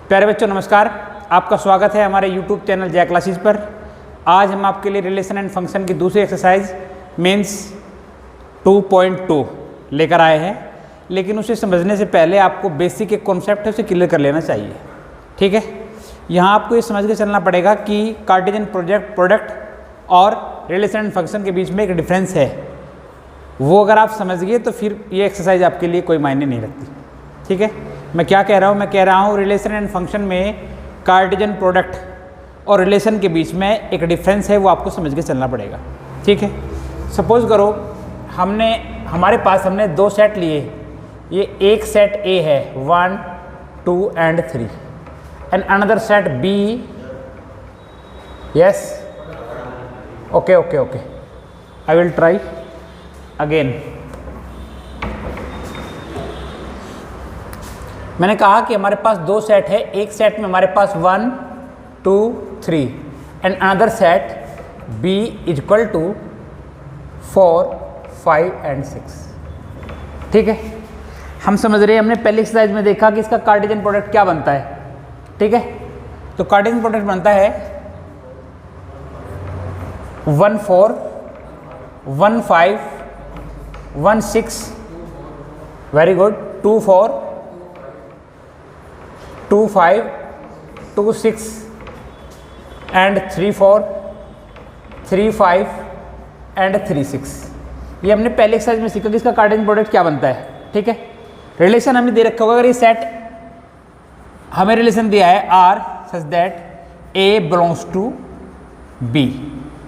प्यारे बच्चों नमस्कार, आपका स्वागत है हमारे YouTube चैनल जय क्लासेस पर। आज हम आपके लिए रिलेशन एंड फंक्शन की दूसरी एक्सरसाइज मीन्स 2.2 लेकर आए हैं, लेकिन उसे समझने से पहले आपको बेसिक एक कॉन्सेप्ट है उसे क्लियर कर लेना चाहिए। ठीक है, यहाँ आपको ये समझ के चलना पड़ेगा कि कार्टेशियन प्रोडक्ट और रिलेशन एंड फंक्शन के बीच में एक डिफरेंस है। वो अगर आप समझ गए तो फिर ये एक्सरसाइज आपके लिए कोई मायने नहीं रखती। ठीक है, मैं क्या कह रहा हूँ? मैं कह रहा हूँ रिलेशन एंड फंक्शन में कार्टेशियन प्रोडक्ट और रिलेशन के बीच में एक डिफरेंस है, वो आपको समझ के चलना पड़ेगा। ठीक है, सपोज करो हमारे पास हमने दो सेट लिए। ये एक सेट ए है 1, 2 and 3 and another set B. Yes, okay, I will try again. मैंने कहा कि हमारे पास दो सेट है। एक सेट में हमारे पास 1, 2, 3 and another set B is equal to 4, 5 and 6। ठीक है, हम समझ रहे हैं। हमने पहली एक्सरसाइज में देखा कि इसका कार्टेशियन प्रोडक्ट क्या बनता है। ठीक है, तो कार्टेशियन प्रोडक्ट बनता है 1, 4, 1, 5, 1, 6, वेरी गुड, 2, 4, 2, 5, 2, 6 एंड 3, 4, 3, 5 एंड 3, 6। ये हमने पहले एक्सरसाइज में सीखा कि इसका कार्टेशियन प्रोडक्ट क्या बनता है। ठीक है, रिलेशन हमने दे रखा होगा। अगर ये सेट हमें रिलेशन दिया है R such that A belongs to B,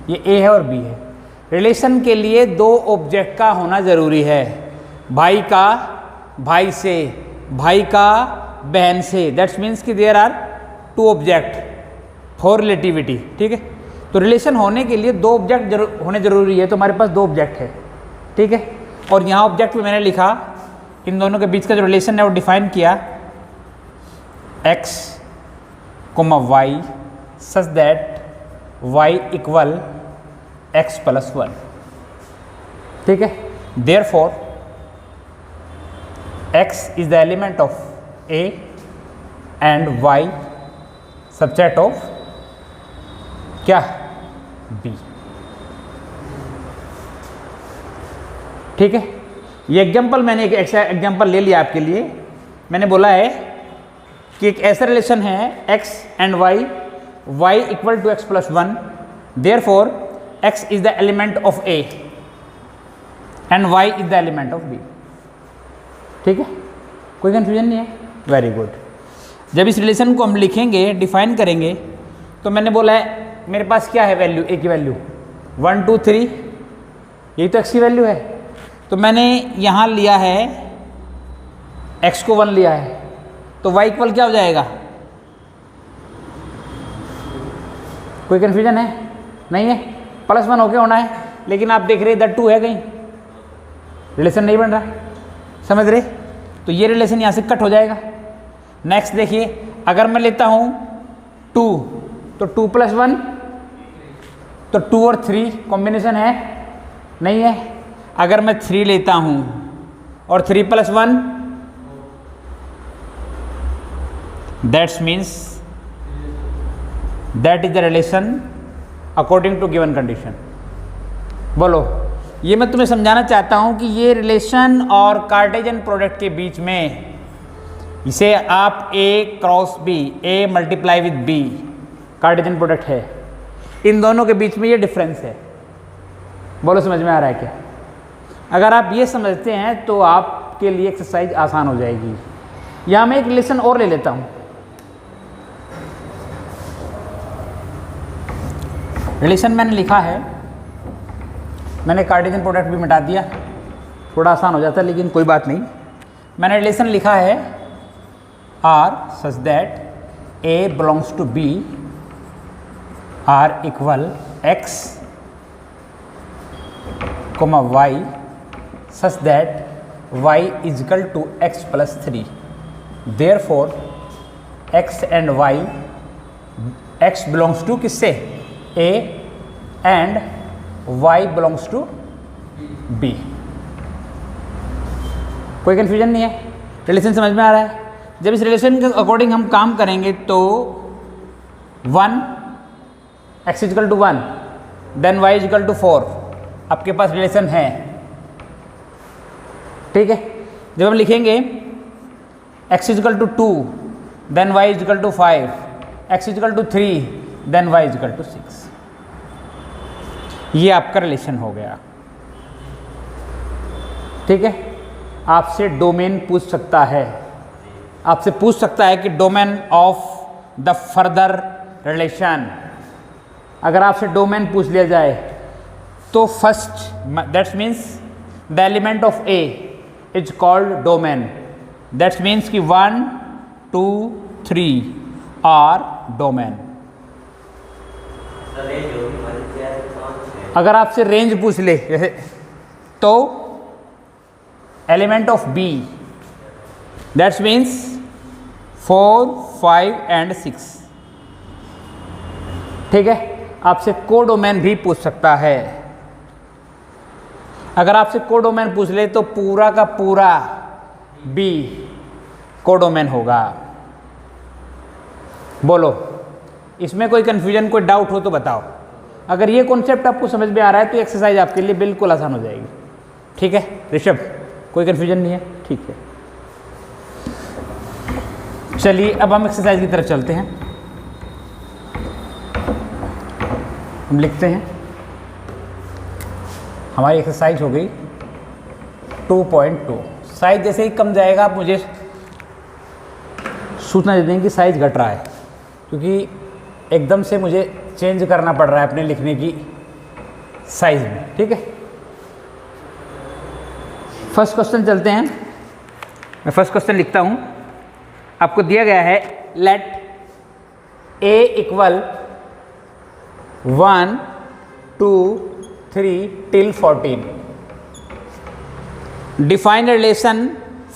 ये A है और B है। रिलेशन के लिए दो ऑब्जेक्ट का होना जरूरी है, भाई का भाई से, भाई का बहन से। दैट्स मीन्स कि there are two object for relativity. ठीक है, तो रिलेशन होने के लिए दो ऑब्जेक्ट होने जरूरी है, तो हमारे पास दो ऑब्जेक्ट है। ठीक है, और यहाँ ऑब्जेक्ट में मैंने लिखा इन दोनों के बीच का जो रिलेशन है वो डिफाइन किया x, y such that y equal x + 1। ठीक है, therefore x is the element of A and y subset of क्या B। ठीक है, ये एग्जाम्पल मैंने एक ऐसा एग्जाम्पल ले लिया आपके लिए। मैंने बोला है कि एक ऐसा रिलेशन है x and y equal to x + 1, therefore x is the element of A and y is the element of B। ठीक है, कोई कंफ्यूजन नहीं है? Very good. जब इस रिलेशन को हम लिखेंगे, डिफाइन करेंगे, तो मैंने बोला है मेरे पास क्या है वैल्यू, A की वैल्यू 1, 2, 3, यही तो x की वैल्यू है। तो मैंने यहाँ लिया है x को 1 लिया है, तो y इक्वल क्या हो जाएगा? कोई कन्फ्यूजन है? नहीं है, +1 होके होना है, लेकिन आप देख रहे इधर 2 है, कहीं रिलेशन नहीं बन रहा। समझ रहे? तो ये रिलेशन यहाँ से कट हो जाएगा। नेक्स्ट देखिए, अगर मैं लेता हूँ 2, तो 2 + 1, तो 2 और 3 कॉम्बिनेशन है? नहीं है। अगर मैं 3 लेता हूँ और 3 + 1, that's means that is the relation according to given condition. बोलो, ये मैं तुम्हें समझाना चाहता हूँ कि ये रिलेशन और कार्टेशियन प्रोडक्ट के बीच में, इसे आप A × B, A × B Cartesian product है, इन दोनों के बीच में ये डिफरेंस है। बोलो, समझ में आ रहा है क्या? अगर आप ये समझते हैं तो आपके लिए एक्सरसाइज आसान हो जाएगी। यहाँ मैं एक रिलेशन और ले लेता हूँ। रिलेशन मैंने लिखा है, मैंने कार्टेशियन प्रोडक्ट भी मिटा दिया, थोड़ा आसान हो जाता, लेकिन कोई बात नहीं। मैंने रिलेशन लिखा है R such that A belongs to B, R equal x, y such that y is equal to x + 3। Therefore x and y, x belongs to किससे? A and y belongs to B। कोई confusion नहीं है? Relation समझ में आ रहा है? जब इस रिलेशन के अकॉर्डिंग हम काम करेंगे तो 1 x is equal to 1 then y is equal to 4 आपके पास रिलेशन है, ठीक है। जब हम लिखेंगे x is equal to 2 then y is equal to 5, x is equal to 3 then y is equal to 6, ये आपका रिलेशन हो गया, ठीक है। आपसे डोमेन पूछ सकता है, आपसे पूछ सकता है कि domain of the further relation. अगर आपसे डोमेन पूछ लिया जाए तो first that's means the element of A is called domain, that's means कि 1 2 3 आर डोमेन। अगर आपसे रेंज पूछ ले तो element of B that's means 4 5 and 6, ठीक है। आपसे कोडोमेन भी पूछ सकता है। अगर आपसे कोडोमेन पूछ ले तो पूरा का पूरा बी कोडोमेन होगा। बोलो, इसमें कोई कंफ्यूजन, कोई डाउट हो तो बताओ। अगर ये कॉन्सेप्ट आपको समझ में आ रहा है तो एक्सरसाइज आपके लिए बिल्कुल आसान हो जाएगी, ठीक है। ऋषभ, कोई कंफ्यूजन नहीं है, ठीक है। चलिए अब हम एक्सरसाइज की तरफ चलते हैं। हम लिखते हैं, हमारी एक्सरसाइज हो गई 2.2। साइज जैसे ही कम जाएगा आप मुझे सूचना दे देंगे कि साइज घट रहा है, क्योंकि एकदम से मुझे चेंज करना पड़ रहा है अपने लिखने की साइज में, ठीक है। फर्स्ट क्वेश्चन चलते हैं। मैं फर्स्ट क्वेश्चन लिखता हूँ। आपको दिया गया है let A equal 1 2 3 till 14, define relation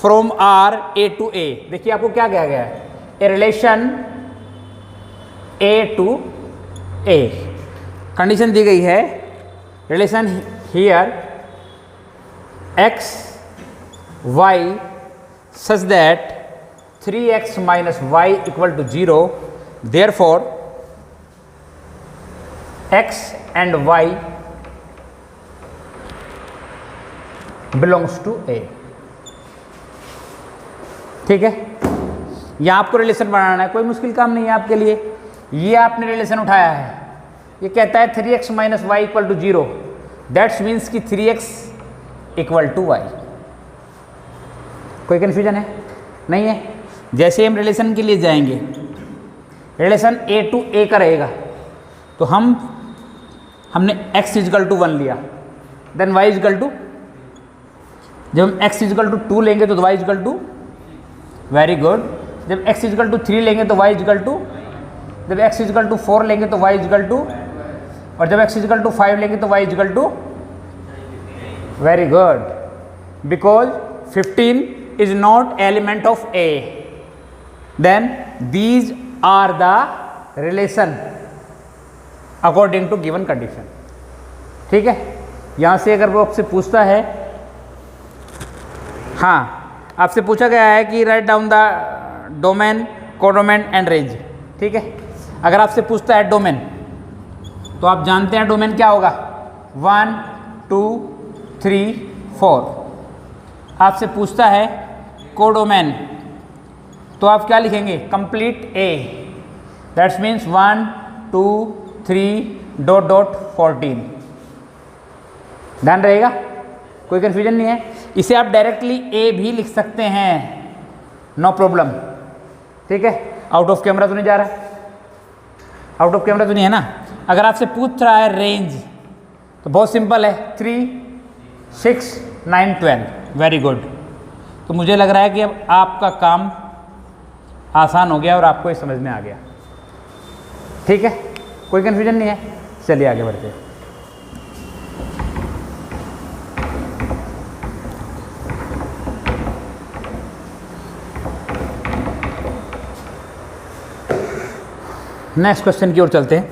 from R A to A. देखिए आपको क्या कहा गया है, A relation A to A. Condition दी गई है, relation here x y such that 3x minus y equal to 0, therefore x and y belongs to a, ठीक है। यहां आपको रिलेशन बनाना है, कोई मुश्किल काम नहीं है आपके लिए। ये आपने रिलेशन उठाया है, ये कहता है 3x minus y equal to 0, that's means कि 3x इक्वल टू वाई। कोई कन्फ्यूजन है? नहीं है। जैसे हम रिलेशन के लिए जाएंगे, रिलेशन ए टू ए का रहेगा, तो हमने x इजकल टू 1 लिया, देन y इजकल टू, जब हम x इजकल टू 2 लेंगे तो y is equal to, very good. जब x इजकल टू 3 लेंगे तो y इजकल टू, जब x इजकल टू 4 लेंगे तो y इजकल टू, और जब x इजकल टू 5 लेंगे तो y is equal to, very good. Because 15 is not element of a, then these are the relation according to given condition, ठीक है। यहां से अगर वो आपसे पूछता है, हाँ आपसे पूछा गया है कि write down the domain, codomain and range, ठीक है। अगर आपसे पूछता है डोमेन, तो आप जानते हैं डोमेन क्या होगा, 1 2 3 4। आपसे पूछता है कोडोमेन, तो आप क्या लिखेंगे, complete A, that's means 1 2 3 dot dot 14। ध्यान रहेगा, कोई कन्फ्यूजन नहीं है। इसे आप डायरेक्टली ए भी लिख सकते हैं, नो प्रॉब्लम, ठीक है। आउट ऑफ कैमरा तो नहीं जा रहा, आउट ऑफ कैमरा तो नहीं है ना। अगर आपसे पूछ रहा है रेंज, तो बहुत सिंपल है, 3 6 9 12, वेरी गुड। तो मुझे लग रहा है कि अब आपका काम आसान हो गया और आपको ये समझ में आ गया, ठीक है। कोई कन्फ्यूजन नहीं है। चलिए आगे बढ़ते हैं। नेक्स्ट क्वेश्चन की ओर चलते हैं।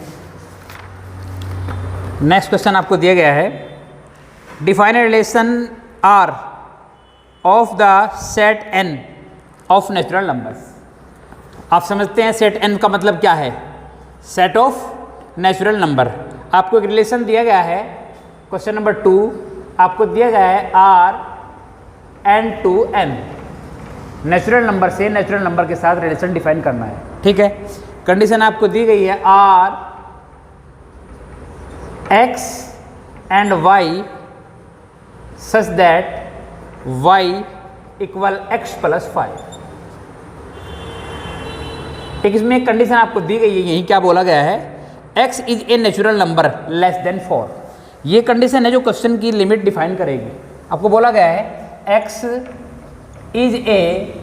नेक्स्ट क्वेश्चन आपको दिया गया है, define a relation R of the set n of natural numbers. आप समझते हैं सेट n का मतलब क्या है? Set of natural number. आपको एक रिलेशन दिया गया है, क्वेश्चन नंबर 2 आपको दिया गया है r n to n, natural number से नेचुरल नंबर के साथ रिलेशन डिफाइन करना है। ठीक है, कंडीशन आपको दी गई है r x and y such that y equal x plus 5। एक इसमें एक कंडीशन आपको दी गई है, यही क्या बोला गया है, x is a natural number less than 4। ये कंडीशन है जो क्वेश्चन की लिमिट डिफाइन करेगी। आपको बोला गया है x is a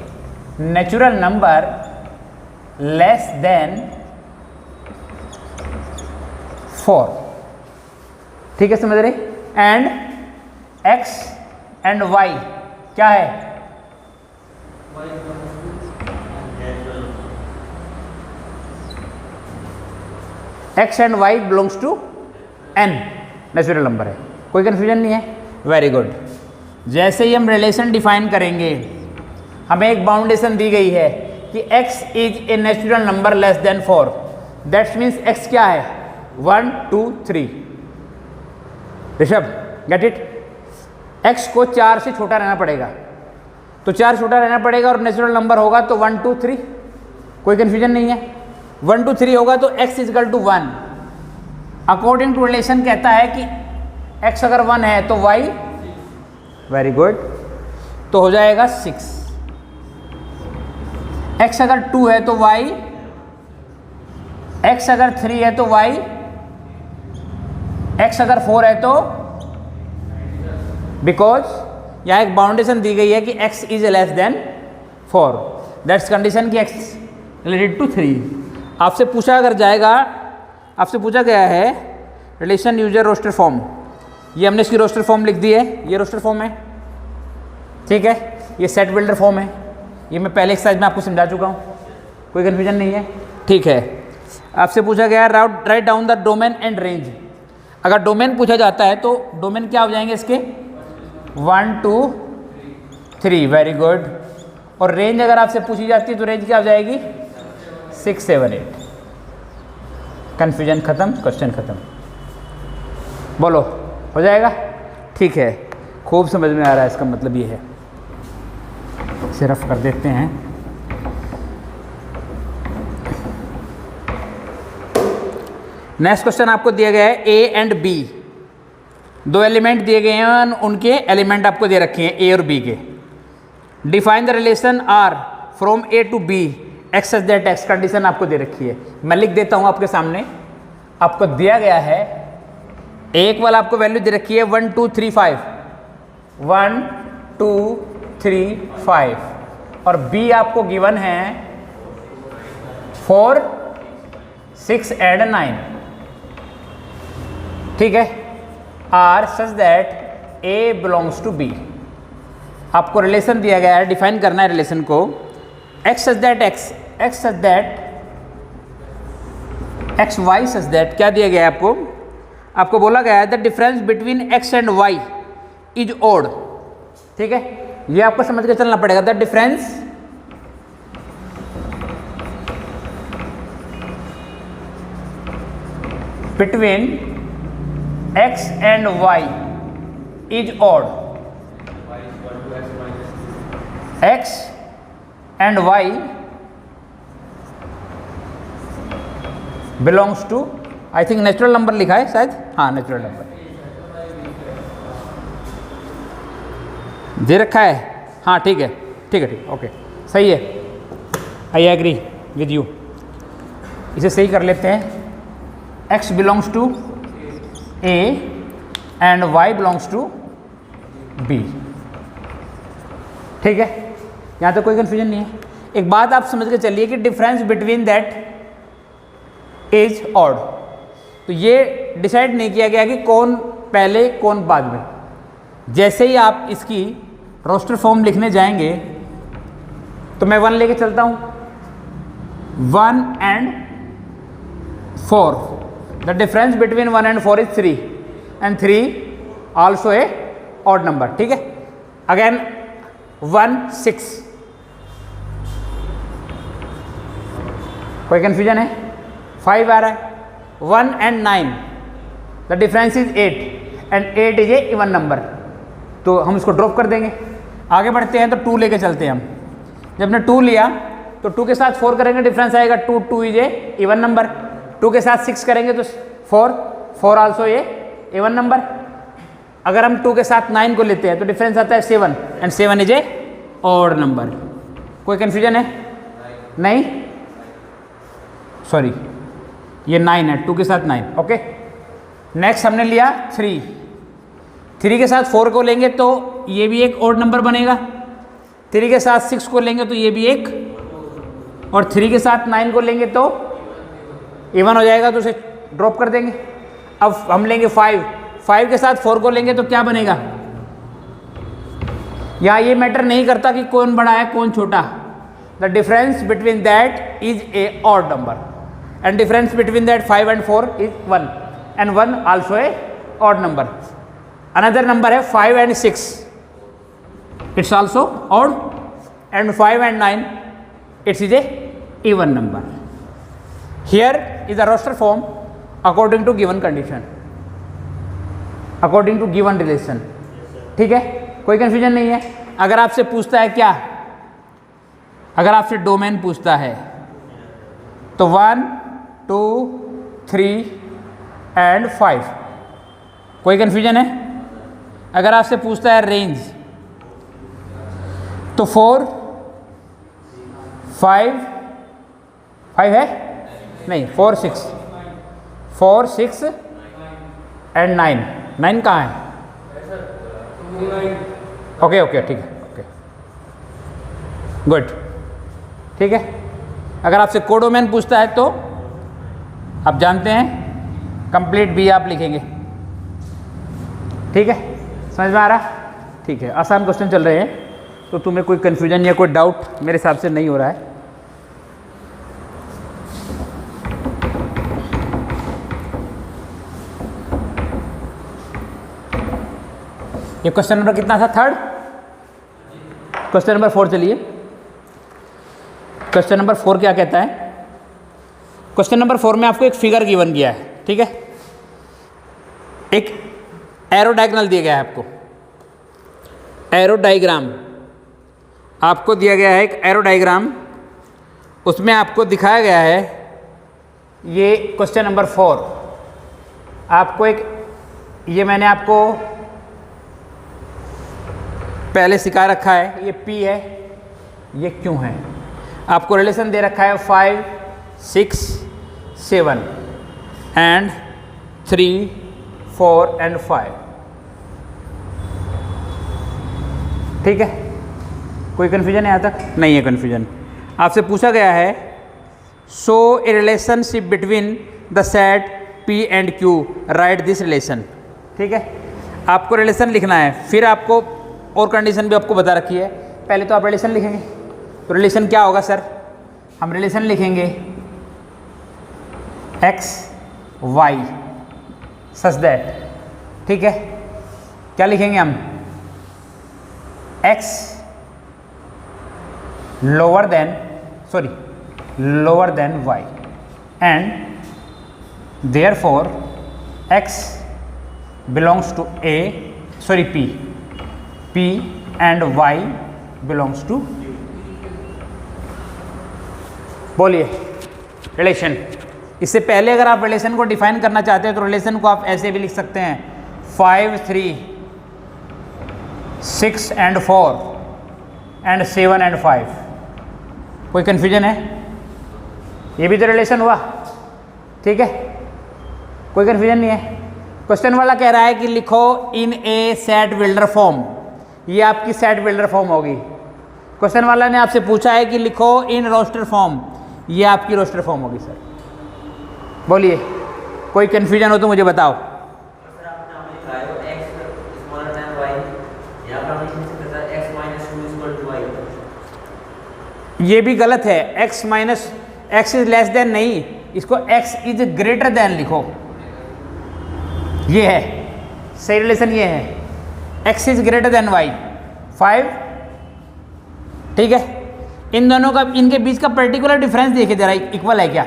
natural number less than 4। ठीक है, समझ रहे? एंड x एंड y क्या है? x and y belongs to n, natural number है। कोई कंफ्यूजन नहीं है? Very good. जैसे ही हम रिलेशन डिफाइन करेंगे, हमें एक बाउंडेशन दी गई है कि x is a natural number less than 4। That's means x क्या है? 1 2 3। Rishabh get it? x को 4 से छोटा रहना पड़ेगा, तो 4 छोटा रहना पड़ेगा और नेचुरल नंबर होगा तो 1 2 3। कोई कंफ्यूजन नहीं है? 1 2 3 होगा तो x is equal to 1। According to relation कहता है कि x अगर 1 है तो y, वेरी गुड, तो हो जाएगा 6। x अगर 2 है तो y, x अगर 3 है तो y, x अगर 4 है तो, बिकॉज यहाँ एक बाउंडेशन दी गई है कि x is less than 4। That's condition कि x रिलेटेड टू 3। आपसे पूछा अगर जाएगा, आपसे पूछा गया है रिलेशन यूजर रोस्टर फॉर्म, ये हमने इसकी रोस्टर फॉर्म लिख दी है, ये रोस्टर फॉर्म है। ठीक है, ये सेट बिल्डर फॉर्म है, ये मैं पहले एक्सरसाइज में आपको समझा चुका हूँ। कोई कन्फ्यूजन नहीं है? ठीक है, आपसे पूछा गया write down the domain and range. अगर डोमेन पूछा जाता है तो डोमेन क्या हो जाएंगे इसके? 1 2 3, वेरी गुड। और रेंज अगर आपसे पूछी जाती है तो रेंज क्या हो जाएगी? 6 7 8। कन्फ्यूजन खत्म, क्वेश्चन खत्म। बोलो, हो जाएगा? ठीक है, खूब समझ में आ रहा है, इसका मतलब ये है। इसे रफ कर देते हैं। नेक्स्ट क्वेश्चन आपको दिया गया है ए एंड बी, दो एलिमेंट दिए गए हैं, उनके एलिमेंट आपको दे रखे हैं ए और बी के। Define the relation R from A to B x such that x, condition आपको दे रखी है। मैं लिख देता हूं आपके सामने। आपको दिया गया है एक वाला आपको वैल्यू दे रखी है 1 2 3 5, 1 2 3 5, और बी आपको गिवन है 4 6 एंड 9। ठीक है, R such that A belongs to B. आपको रिलेशन दिया गया है, डिफाइन करना है रिलेशन को। X such that x, x such that x, y such that, क्या दिया गया है आपको? आपको बोला गया है the difference between x and y is odd. ठीक है, ये आपको समझ के चलना पड़ेगा। The difference between x and y is odd। x and y belongs to, I think natural number लिखा है शायद, हाँ नेचुरल नंबर दे रखा है। हाँ ठीक है, ठीक है, ठीक, ओके, सही है। I agree with you. इसे सही कर लेते हैं। x belongs to A and y belongs to B। ठीक है, यहाँ तो कोई कंफ्यूजन नहीं है। एक बात आप समझ के चलिए कि difference between that is odd. तो ये डिसाइड नहीं किया गया कि कौन पहले कौन बाद में। जैसे ही आप इसकी रोस्टर फॉर्म लिखने जाएंगे तो मैं 1 लेके चलता हूँ, 1 and 4। The difference between 1 and 4 is 3 and 3 also a odd number। ठीक है, अगेन 1 6, कोई कन्फ्यूजन है? 5 आ रहा है, 1 and 9 the difference is 8 and 8 is a even number, तो हम इसको ड्रॉप कर देंगे। आगे बढ़ते हैं तो 2 लेके चलते हैं हम। जब हमने 2 लिया तो 2 के साथ 4 करेंगे, डिफरेंस आएगा 2, 2 इज ए इवन नंबर। 2 के साथ 6 करेंगे तो 4, 4 आल्सो ए इवन नंबर। अगर हम 2 के साथ 9 को लेते हैं तो डिफरेंस आता है 7 and 7 is a odd number. कोई कन्फ्यूजन है? नहीं, सॉरी ये 9 है, 2 के साथ 9। ओके, नेक्स्ट हमने लिया 3। 3 के साथ 4 को लेंगे तो ये भी एक ऑड नंबर बनेगा। 3 के साथ 6 को लेंगे तो ये भी एक, और 3 के साथ 9 को लेंगे तो इवन हो जाएगा, तो उसे ड्रॉप कर देंगे। अब हम लेंगे 5 के साथ 4 को लेंगे तो क्या बनेगा? यहाँ ये मैटर नहीं करता कि कौन बड़ा है कौन छोटा, the difference between that is a odd number and difference between that 5 and 4 is 1 and 1 also a odd number. Another number है 5 and 6, it's also odd, and 5 and 9 it's is a even number. Here is a roster form according to given condition, according to given relation. ठीक है, कोई confusion नहीं है। अगर आपसे पूछता है क्या, अगर आपसे डोमेन पूछता है तो 1, 2, 3 and 5, कोई कंफ्यूजन है? अगर आपसे पूछता है रेंज तो 4, 5 है नहीं, 4, 6 and 9 कहाँ है? ओके ठीक है, ओके गुड, ठीक है। अगर आपसे कोडोमेन पूछता है तो आप जानते हैं कंप्लीट बी आप लिखेंगे। ठीक है, समझ में आ रहा? ठीक है, आसान क्वेश्चन चल रहे हैं, तो तुम्हें कोई कन्फ्यूजन या कोई डाउट मेरे हिसाब से नहीं हो रहा है। ये क्वेश्चन नंबर कितना था? 3rd। क्वेश्चन नंबर 4 चलिए। क्वेश्चन नंबर 4 क्या कहता है? क्वेश्चन नंबर 4 में आपको एक फिगर गिवन किया है, ठीक है, एक एरो डायग्राम दिया गया है आपको, एरो डायग्राम आपको दिया गया है, एक एरो डायग्राम, उसमें आपको दिखाया गया है ये क्वेश्चन नंबर 4। आपको एक, ये मैंने आपको पहले सिखा रखा है, ये P है, ये Q है। आपको रिलेशन दे रखा है 5, 6, 7 एंड 3, 4 and 5। ठीक है, कोई कन्फ्यूजन है यहाँ तक? नहीं है कन्फ्यूजन। आपसे पूछा गया है show A relationship between the set P and Q, right this relation. ठीक है, आपको रिलेशन लिखना है, फिर आपको और कंडीशन भी आपको बता रखी है। पहले तो आप रिलेशन लिखेंगे, तो रिलेशन क्या होगा सर? हम रिलेशन लिखेंगे x, y सच दैट, ठीक है, क्या लिखेंगे हम? x lower than y and therefore x belongs to P and y belongs to, बोलिए रिलेशन। इससे पहले अगर आप रिलेशन को डिफाइन करना चाहते हैं तो रिलेशन को आप ऐसे भी लिख सकते हैं 5, 3, 6 and 4 and 7 and 5। कोई कन्फ्यूजन है? ये भी तो रिलेशन हुआ, ठीक है, कोई कन्फ्यूजन नहीं है। क्वेश्चन वाला कह रहा है कि लिखो इन ए सेट बिल्डर फॉर्म, ये आपकी सेट बिल्डर फॉर्म होगी। क्वेश्चन वाला ने आपसे पूछा है कि लिखो इन रोस्टर फॉर्म, ये आपकी रोस्टर फॉर्म होगी सर। बोलिए, कोई कन्फ्यूजन हो तो मुझे बताओ। ये भी गलत है, x इज लेस देन नहीं, इसको x इज ग्रेटर देन लिखो, ये है सही रिलेशन, ये है x is greater than y 5। ठीक है, इन दोनों का, इनके बीच का पर्टिकुलर डिफरेंस देखिए जरा, इक्वल है क्या?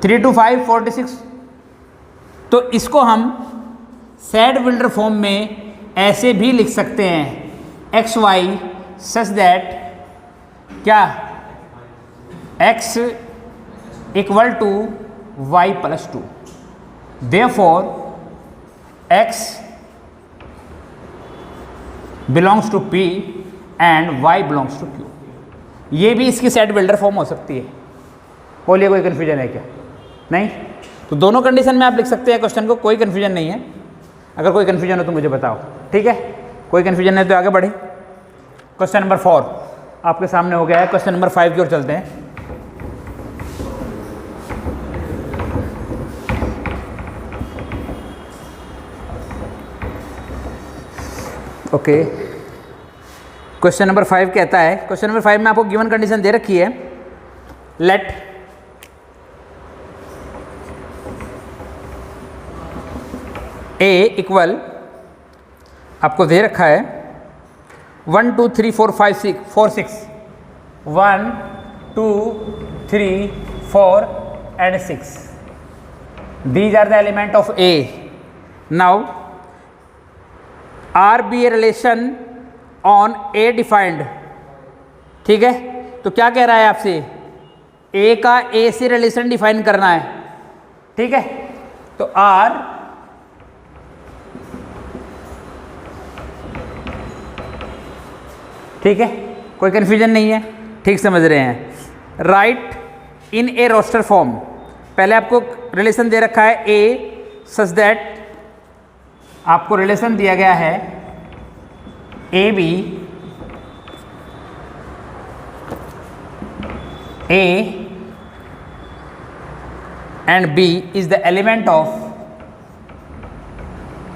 3 to 5 46। तो इसको हम सेट बिल्डर फॉर्म में ऐसे भी लिख सकते हैं, एक्स वाई सच दैट क्या, x equal to y plus 2, therefore x belongs to P and y belongs to Q। ये भी इसकी सेट बिल्डर फॉर्म हो सकती है। बोलिए कोई कन्फ्यूजन है क्या? नहीं? तो दोनों कंडीशन में आप लिख सकते हैं क्वेश्चन को, कोई कन्फ्यूजन नहीं है। अगर कोई कन्फ्यूजन हो तो मुझे बताओ, ठीक है? कोई कन्फ्यूजन नहीं तो आगे बढ़े। क्वेश्चन नंबर 4 आपके सामने हो गया है। क्वेश्चन नंबर 5 की ओर चलते हैं। ओके, क्वेश्चन नंबर 5 कहता है, क्वेश्चन नंबर 5 में आपको गिवन कंडीशन दे रखी है, लेट ए इक्वल, आपको दे रखा है 1 2 3 4 5 6 4 6 1 2 3 4 and 6, these are the element of A. Now R be a relation on A defined, ठीक है? तो क्या कह रहा है आपसे, A का A से रिलेशन डिफाइन करना है, ठीक है? तो R ठीक है, कोई कन्फ्यूजन नहीं है, ठीक समझ रहे हैं? Write in a roster form, पहले आपको रिलेशन दे रखा है A सच दैट, आपको रिलेशन दिया गया है A B, A and B is the element of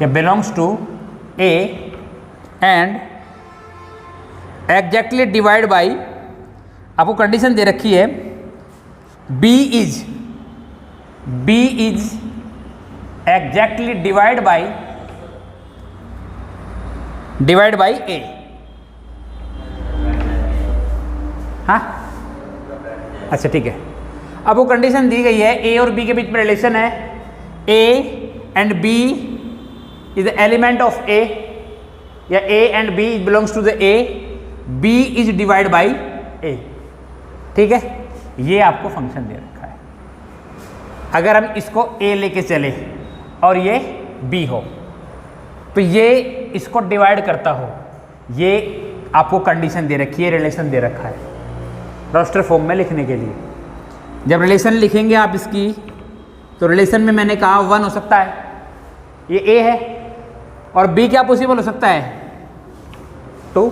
या belongs to A and exactly divide by, आपको कंडीशन दे रखी है B is exactly divide by A। हाँ अच्छा ठीक है, अब वो कंडीशन दी गई है ए और बी के बीच में रिलेशन है, A and B is the element of A, या A and B belongs to the A, B is divide by A, ठीक है? ये आपको फंक्शन दे रखा है। अगर हम इसको ए लेके चले और ये बी हो तो ये इसको डिवाइड करता हो, ये आपको कंडीशन दे रखी है, रिलेशन दे रखा है रोस्टर फॉर्म में लिखने के लिए। जब रिलेशन लिखेंगे आप इसकी, तो रिलेशन में मैंने कहा 1 हो सकता है, ये A है, और B क्या पॉसिबल हो सकता है 2,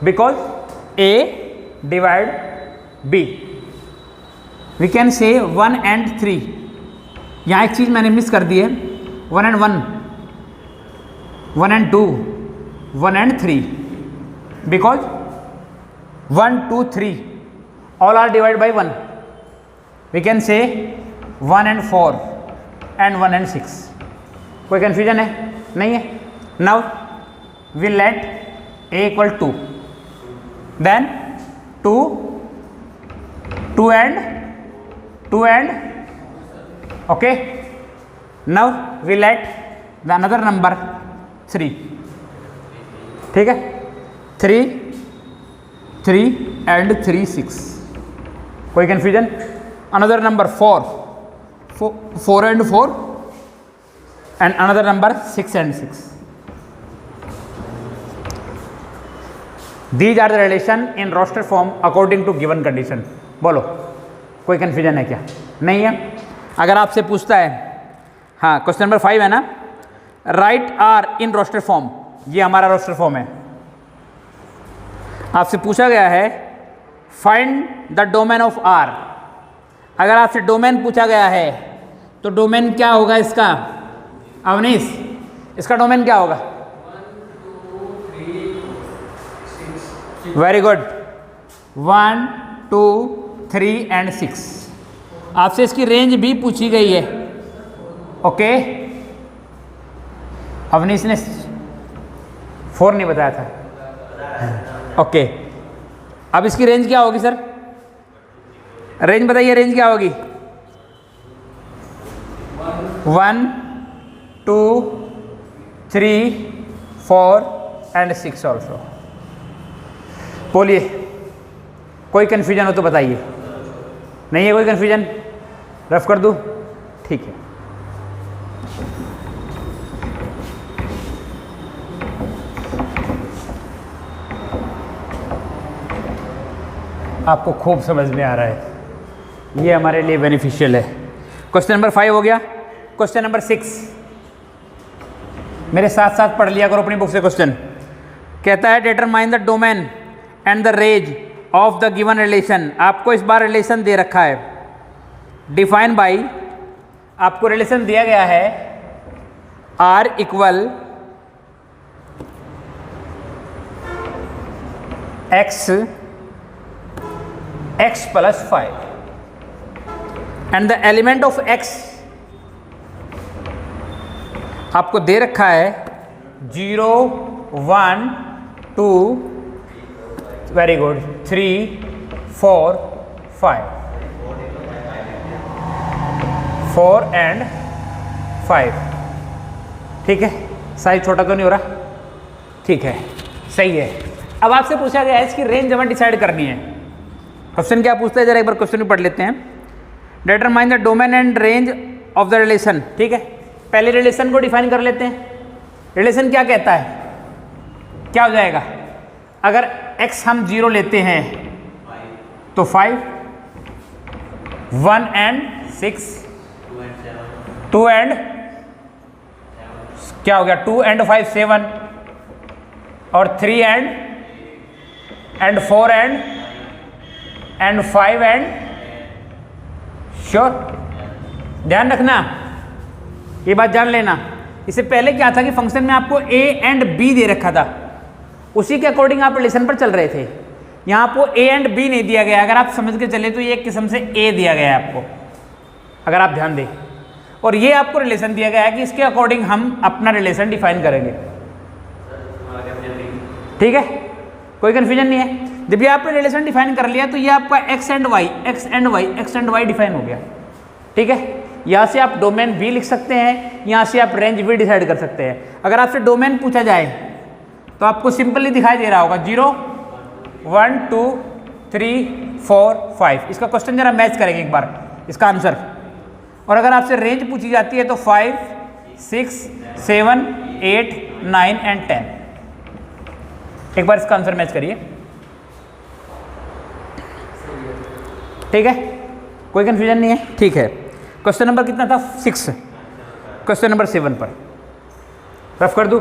because A divide B। We can say 1 and 3। यहाँ एक चीज़ मैंने मिस कर दी है, 1 and 1, 1 and 2, 1 and 3, because 1 2 3 all are divided by 1. We can say 1 and 4 and 1 and 6. कोई confusion है? नहीं है? Now we let A equal 2, then 2 and okay. Now we let the another number 3, ठीक है? 3 and 3 6, कोई confusion? Another number 4 and 4 and another number 6 and 6। These are the relation in roster form according to given condition. बोलो कोई confusion है क्या? नहीं है? अगर आपसे पूछता है, हाँ क्वेश्चन नंबर 5 है ना, write R in roster form, ये हमारा रोस्टर फॉर्म है। आपसे पूछा गया है find the domain of R. अगर आपसे डोमेन पूछा गया है तो डोमेन क्या होगा इसका? अवनीश, इसका डोमेन क्या होगा? Very good, 1 2 3 and 6। आपसे इसकी रेंज भी पूछी गई है, ओके? अवनीश ने 4 नहीं बताया था, ओके? अब इसकी रेंज क्या होगी सर? रेंज बताइए, रेंज क्या होगी? 1 2 3 4 एंड 6 ऑल्सो। बोलिए, कोई कन्फ्यूजन हो तो बताइए। नहीं है कोई कन्फ्यूजन? रफ कर दूं? ठीक है। आपको खूब समझ में आ रहा है, ये हमारे लिए बेनिफिशियल है। क्वेश्चन नंबर 5 हो गया। क्वेश्चन नंबर 6 मेरे साथ साथ पढ़ लिया करो अपनी बुक से। क्वेश्चन कहता है determine the domain and the range of the given relation. आपको इस बार रिलेशन दे रखा है, डिफाइन बाई, आपको रिलेशन दिया गया है R equal x plus 5 and the element of x आपको दे रखा है 0 1 2, वेरी गुड, 3 4 5, 4 एंड 5। ठीक है, साइज छोटा तो नहीं हो रहा? ठीक है, सही है। अब आपसे पूछा गया है इसकी रेंज हमें डिसाइड करनी है। क्वेश्चन क्या पूछता है, जरा एक बार क्वेश्चन भी पढ़ लेते हैं। Determine the domain and range of the relation. ठीक है, पहले रिलेशन को डिफाइन कर लेते हैं। रिलेशन क्या कहता है, क्या हो जाएगा? अगर x हम 0 लेते हैं तो 5, 1 एंड 6, 2 एंड क्या हो गया, 2 एंड 5 7, और 3 एंड 4 एंड 5 एंड, श्योर, ध्यान रखना, ये बात जान लेना। इससे पहले क्या था कि फंक्शन में आपको a एंड b दे रखा था, उसी के अकॉर्डिंग आप रिलेशन पर चल रहे थे। यहाँ आपको a एंड b नहीं दिया गया। अगर आप समझ के चले तो ये एक किस्म से a दिया गया है आपको, अगर आप ध्यान दें, और ये आपको रिलेशन दिया गया है कि इसके अकॉर्डिंग हम अपना रिलेशन डिफाइन करेंगे। ठीक है, कोई कन्फ्यूजन नहीं है। जब ये आपने रिलेशन डिफाइन कर लिया तो ये आपका x एंड y डिफाइन हो गया। ठीक है, यहाँ से आप डोमेन भी लिख सकते हैं, यहाँ से आप रेंज भी डिसाइड कर सकते हैं। अगर आपसे डोमेन पूछा जाए तो आपको सिंपली दिखाई दे रहा होगा 0 1 2 3 4 5। इसका क्वेश्चन जरा मैच करेंगे एक बार, इसका आंसर। और अगर आपसे रेंज पूछी जाती है तो 5 6 7 8 9 एंड 10। एक बार इसका आंसर मैच करिए। ठीक है, कोई कंफ्यूजन नहीं है? ठीक है, क्वेश्चन नंबर कितना था? 6। क्वेश्चन नंबर 7 पर रफ कर दूं?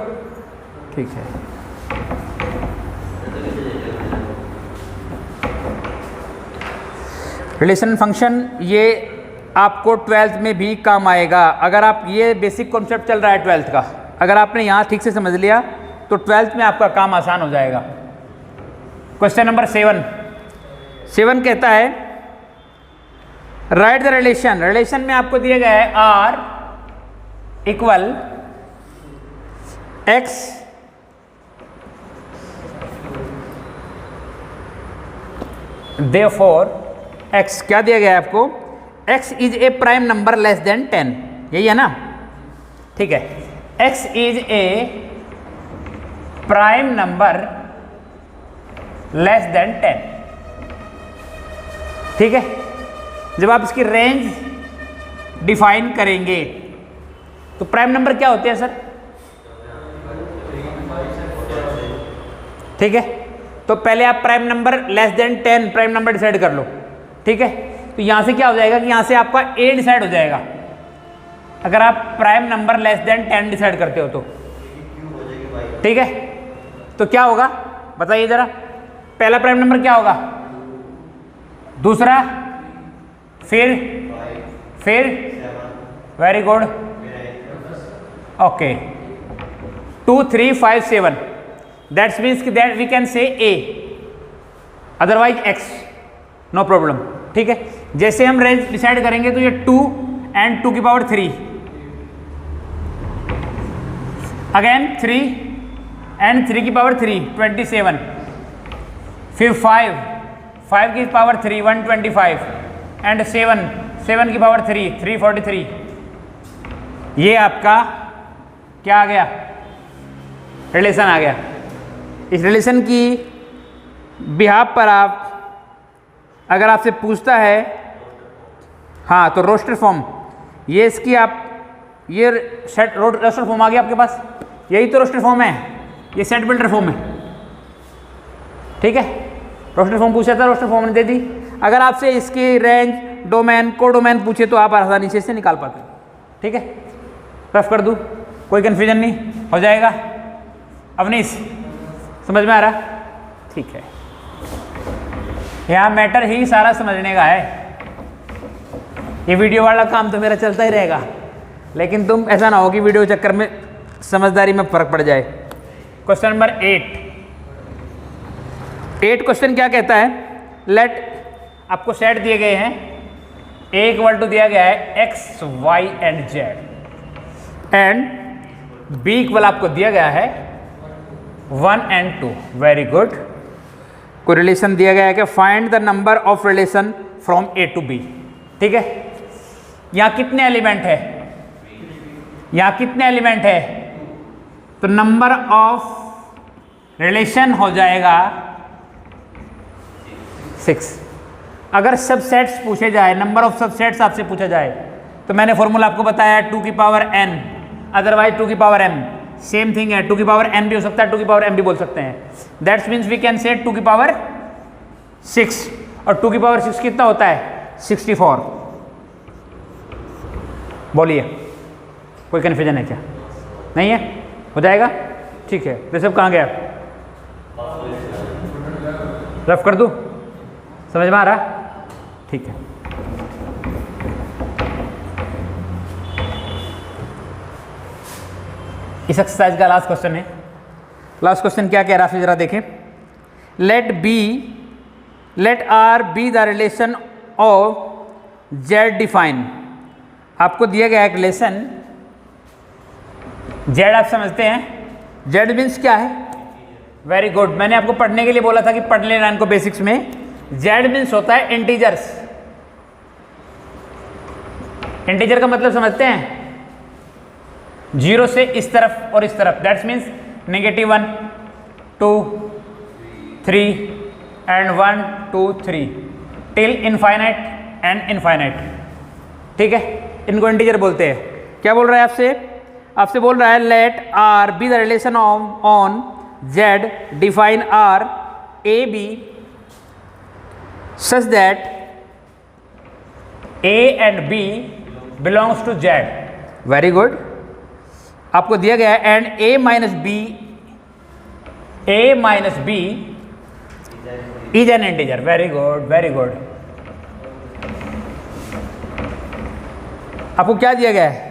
ठीक है, रिलेशन फंक्शन ये आपको 12th में भी काम आएगा। अगर आप, ये बेसिक कॉन्सेप्ट चल रहा है 12th का, अगर आपने यहाँ ठीक से समझ लिया तो 12th में आपका काम आसान हो जाएगा। क्वेश्चन नंबर 7 कहता है राइट द रिलेशन। रिलेशन में आपको दिया गया है R equal x therefore x क्या दिया गया है आपको? x is a prime number less than 10, यही है ना? ठीक है, x is a prime number less than 10। ठीक है, जब आप इसकी रेंज डिफाइन करेंगे तो प्राइम नंबर क्या होते हैं सर? ठीक है, तो पहले आप prime number less than 10 prime number decide कर लो। ठीक है, तो यहां से क्या हो जाएगा कि यहां से आपका a डिसाइड हो जाएगा अगर आप prime number less than 10 decide करते हो तो। ठीक है, तो क्या होगा बताइए जरा? पहला प्राइम नंबर क्या होगा, दूसरा, फिर very good, okay, 2 3 5 7, that's means that we can say a, otherwise x, no problem. ठीक है, जैसे हम रेंज डिसाइड करेंगे तो ये 2 एंड 2 की पावर 3, अगेन 3 एंड 3 की पावर 3 27, फिर 5 5 की पावर 3 125 एंड 7 की पावर 3 343। ये आपका क्या आ गया, रिलेशन आ गया। इस रिलेशन की बिहाफ पर आप अगर आपसे पूछता है हाँ तो रोस्टर फॉर्म, ये इसकी आप ये सेट रोस्टर फॉर्म आ गया आपके पास, यही तो रोस्टर फॉर्म है, ये सेट बिल्डर फॉर्म है। ठीक है, रोस्टर फॉर्म पूछा था, रोस्टर फॉर्म ने दे दी। अगर आपसे इसकी रेंज, डोमेन, कोडोमेन पूछे तो आप आसानी से इसे निकाल पाते। ठीक है, रफ कर दूँ, कोई कन्फ्यूजन नहीं, हो जाएगा। अवनीश समझ में आ रहा? ठीक है, यहाँ मैटर ही सारा समझने का है। ये वीडियो वाला काम तो मेरा चलता ही रहेगा, लेकिन तुम ऐसा ना हो कि वीडियो चक्कर में समझदारी में फर्क पड़ जाए। क्वेश्चन नंबर 8 क्वेश्चन क्या कहता है, लेट, आपको सेट दिए गए हैं, ए इक्वल टू दिया गया है X Y and Z and B equal आपको दिया गया है 1 and 2। Very good. कोई रिलेशन दिया गया है कि find the number of relation from A to B. ठीक है, यहाँ कितने एलिमेंट है, यहाँ कितने एलिमेंट है, तो नंबर ऑफ रिलेशन हो जाएगा 6। अगर सबसेट्स पूछे जाए, नंबर ऑफ सबसेट्स आपसे पूछा जाए, तो मैंने फॉर्मूला आपको बताया 2 की पावर n, अदरवाइज 2 की पावर m, सेम थिंग है। 2 की पावर n भी हो सकता है, 2 की पावर m भी बोल सकते हैं। दैट्स मीन्स वी कैन से 2 की पावर 6, और 2 की पावर 6 कितना होता है, 64। बोलिए, कोई कन्फ्यूजन है क्या? नहीं है, हो जाएगा। ठीक है, तो सब कहाँ गया, रफ कर दूँ, समझ में आ रहा? ठीक है, इस एक्सरसाइज का लास्ट क्वेश्चन है। लास्ट क्वेश्चन क्या कह रहा है जरा देखें। Let R be the relation of Z define. आपको दिया गया एक रिलेशन जेड, आप समझते हैं जेड मीन्स क्या है? वेरी गुड, मैंने आपको पढ़ने के लिए बोला था कि पढ़ लेना इनको बेसिक्स में। जेड मीन्स होता है इंटीजर्स। इंटीजर का मतलब समझते हैं, 0 से इस तरफ और इस तरफ, that's means -1 2 3 and 1 2 3 till infinite and infinite. ठीक है, इनको इंटीजर बोलते हैं। क्या बोल रहा है आपसे? आपसे बोल रहा है let R be the relation on Z define R A B such that A and B belongs to Z. Very good, आपको दिया गया है and A minus B is an integer. Very good, very good. आपको क्या दिया गया है?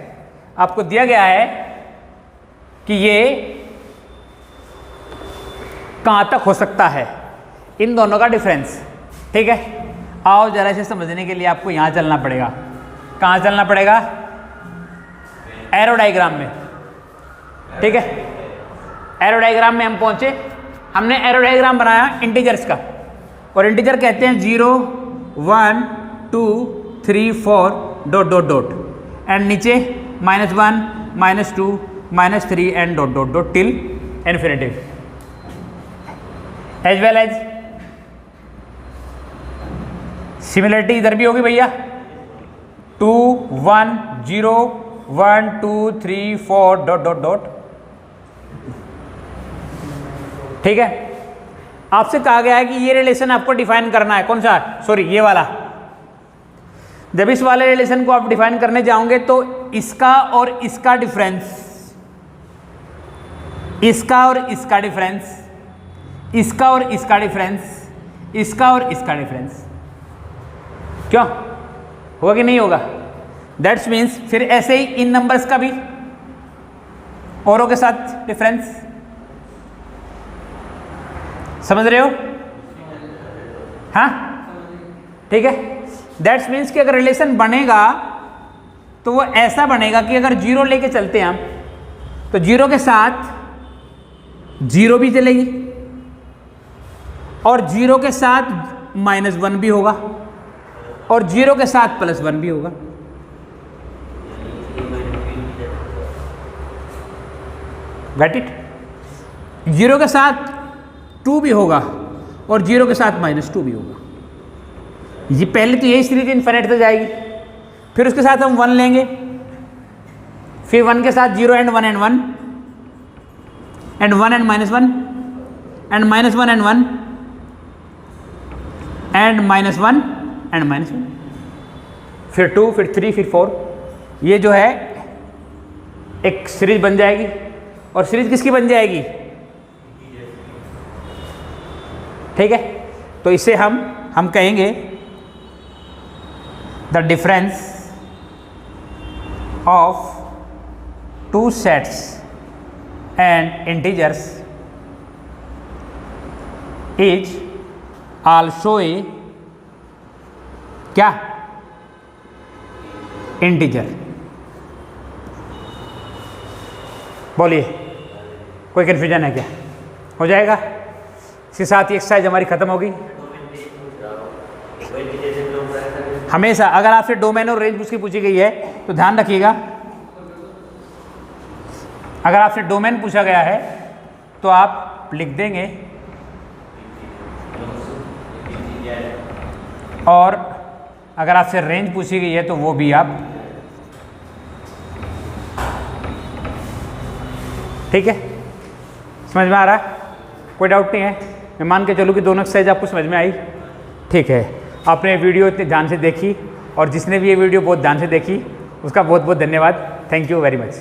आपको दिया गया है कि ये कहां तक हो सकता है, इन दोनों का डिफरेंस। ठीक है, आओ जरा इसे समझने के लिए आपको यहां चलना पड़ेगा। कहां चलना पड़ेगा? एरो डायग्राम में। ठीक है, एरो डायग्राम में हम पहुंचे। हमने एरो डायग्राम बनाया इंटीजर्स का, और इंटीजर कहते हैं 0 1 2 3 4 डॉट डॉट डॉट, एंड नीचे -1 -2 -3 and dot dot dot till infinitive. As well as similarity इधर भी होगी भैया, 2 1 0 1 2 3 4 डॉट डॉट डॉट। ठीक है, आपसे कहा गया है कि ये रिलेशन आपको डिफाइन करना है। कौन सा? सॉरी, ये वाला। जब इस वाले रिलेशन को आप डिफाइन करने जाओगे तो इसका और इसका डिफरेंस, इसका और इसका डिफरेंस, इसका और इसका डिफरेंस, इसका और इसका डिफरेंस, क्यों होगा कि नहीं होगा? दैट्स मीन्स फिर ऐसे ही इन नंबर्स का भी औरों के साथ डिफरेंस। समझ रहे हो? हाँ, ठीक है। दैट्स मीन्स कि अगर रिलेशन बनेगा तो वो ऐसा बनेगा कि अगर 0 लेके चलते हैं हम, तो 0 के साथ 0 भी चलेगी, और 0 के साथ -1 भी होगा और 0 के साथ +1 भी होगा। Get it? 0 के साथ 2 भी होगा और 0 के साथ -2 भी होगा। ये पहले तो यही सीरीज इन्फिनिट तक जाएगी, फिर उसके साथ हम 1 लेंगे, फिर 1 के साथ 0 and 1 and 1 and 1 and -1 and -1 and 1 and -1 and -1, फिर 2, फिर 3, फिर 4। ये जो है एक सीरीज बन जाएगी। और सीरीज किसकी बन जाएगी? ठीक है, तो इसे हम कहेंगे the difference of 2 sets and integers is also a क्या? इंटीजर। बोलिए, कोई कन्फ्यूजन है क्या? हो जाएगा। इसके साथ ही एक्सरसाइज हमारी खत्म होगी। हमेशा अगर आपसे डोमेन और रेंज उसकी पूछी गई है तो ध्यान रखिएगा, अगर आपसे डोमेन पूछा गया है तो आप लिख देंगे, और अगर आपसे रेंज पूछी गई है तो वो भी आप, ठीक है? समझ में आ रहा है? कोई डाउट नहीं है? मैं मान के चलूँ कि दोनों एक्सरसाइज आपको समझ में आई। ठीक है, आपने वीडियो इतने ध्यान से देखी, और जिसने भी ये वीडियो बहुत ध्यान से देखी उसका बहुत बहुत धन्यवाद। Thank you very much.